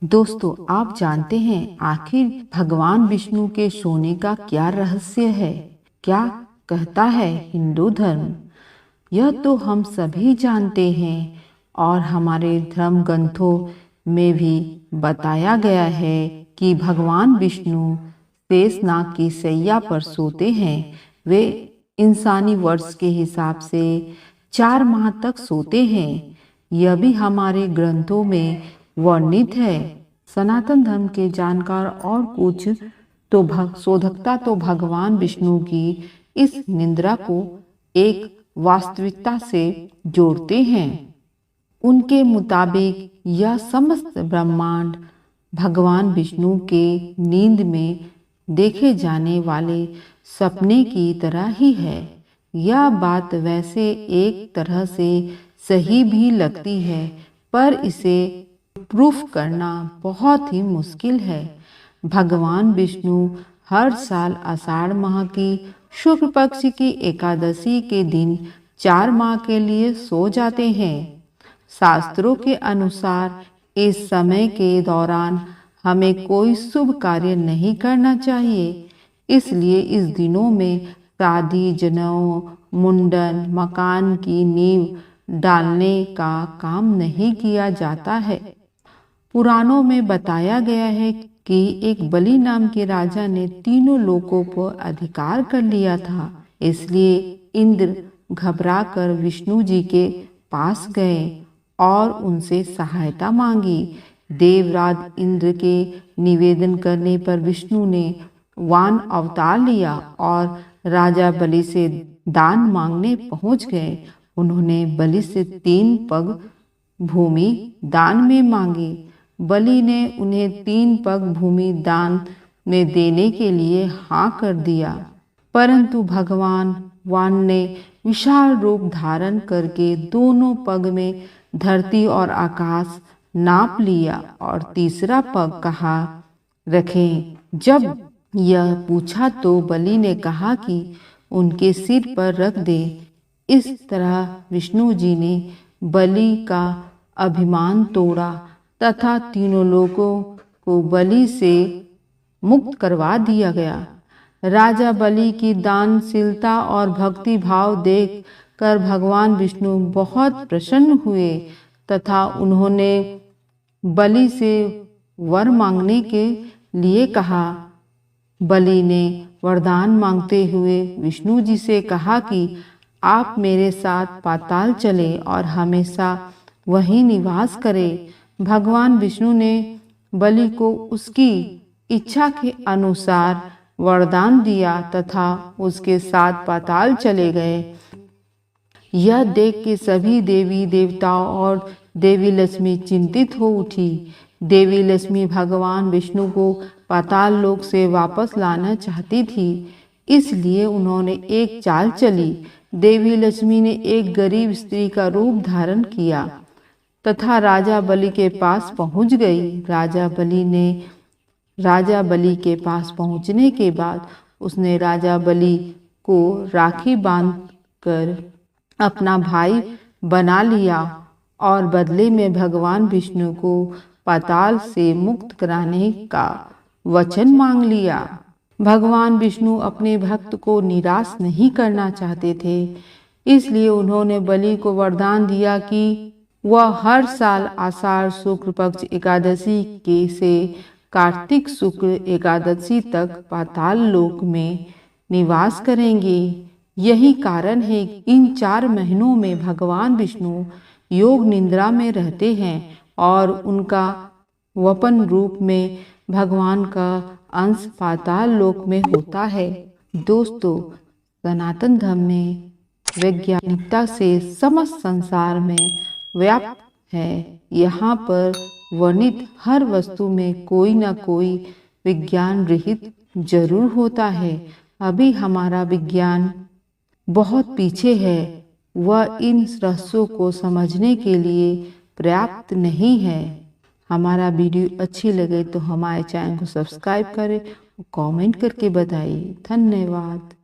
दोस्तों, आप जानते हैं आखिर भगवान विष्णु के सोने का क्या रहस्य है? क्या कहता है हिंदू धर्म? यह तो हम सभी जानते हैं और हमारे धर्म ग्रंथों में भी बताया गया है कि भगवान विष्णु शेषनाग की सैया पर सोते हैं। वे इंसानी वर्ष के हिसाब से 4 माह तक सोते हैं। यह भी हमारे ग्रंथों में वर्णित है। सनातन धर्म के जानकार और कुछ शोधकता तो भगवान विष्णु की इस निंद्रा को एक वास्तविकता से जोड़ते हैं। उनके मुताबिक यह समस्त ब्रह्मांड भगवान विष्णु के नींद में देखे जाने वाले सपने की तरह ही है। यह बात वैसे एक तरह से सही भी लगती है, पर इसे प्रूफ करना बहुत ही मुश्किल है। भगवान विष्णु हर साल आषाढ़ माह की शुक्ल पक्ष की एकादशी के दिन 4 माह के लिए सो जाते हैं। शास्त्रों के अनुसार इस समय के दौरान हमें कोई शुभ कार्य नहीं करना चाहिए, इसलिए इस दिनों में शादी, जनेऊ, मुंडन, मकान की नींव डालने का काम नहीं किया जाता है। पुराणों में बताया गया है कि एक बलि नाम के राजा ने तीनों लोकों पर अधिकार कर लिया था, इसलिए इंद्र घबराकर विष्णु जी के पास गए और उनसे सहायता मांगी। देवराज इंद्र के निवेदन करने पर विष्णु ने वान अवतार लिया और राजा बलि से दान मांगने पहुंच गए। उन्होंने बलि से 3 पग भूमि दान में मांगी। बलि ने उन्हें 3 पग भूमि दान में देने के लिए हाँ कर दिया, परंतु भगवान वान ने विशाल रूप धारण करके दोनों पग में धरती और आकाश नाप लिया और तीसरा पग कहाँ रखें। जब यह पूछा तो बलि ने कहा कि उनके सिर पर रख दे। इस तरह विष्णु जी ने बलि का अभिमान तोड़ा तथा तीनों लोगों को बलि से मुक्त करवा दिया गया। राजा बलि की दानशीलता और भक्ति भाव देख कर भगवान विष्णु बहुत प्रसन्न हुए तथा उन्होंने बलि से वर मांगने के लिए कहा। बलि ने वरदान मांगते हुए विष्णु जी से कहा कि आप मेरे साथ पाताल चले और हमेशा वहीं निवास करें। भगवान विष्णु ने बलि को उसकी इच्छा के अनुसार वरदान दिया तथा उसके साथ पाताल चले गए। यह देख के सभी देवी देवताओं और देवी लक्ष्मी चिंतित हो उठी। देवी लक्ष्मी भगवान विष्णु को पाताल लोक से वापस लाना चाहती थी, इसलिए उन्होंने एक चाल चली। देवी लक्ष्मी ने एक गरीब स्त्री का रूप धारण किया तथा राजा बलि के पास पहुंच गई। राजा बलि के पास पहुंचने के बाद उसने राजा बलि को राखी बांधकर अपना भाई बना लिया और बदले में भगवान विष्णु को पाताल से मुक्त कराने का वचन मांग लिया। भगवान विष्णु अपने भक्त को निराश नहीं करना चाहते थे, इसलिए उन्होंने बलि को वरदान दिया कि वह हर साल आषाढ़ शुक्ल पक्ष एकादशी के से कार्तिक शुक्ल एकादशी तक पाताल लोक में निवास करेंगे। यही कारण है कि इन 4 महीनों में भगवान विष्णु योग निद्रा में रहते हैं और उनका वपन रूप में भगवान का अंश पाताल लोक में होता है। दोस्तों, सनातन धर्म में वैज्ञानिकता से समस्त संसार में व्याप्त है। यहाँ पर वर्णित हर वस्तु में कोई न कोई विज्ञान रहित जरूर होता है। अभी हमारा विज्ञान बहुत पीछे है, वह इन रहस्यों को समझने के लिए पर्याप्त नहीं है। हमारा वीडियो अच्छी लगे तो हमारे चैनल को सब्सक्राइब करें और कमेंट करके बताइए। धन्यवाद।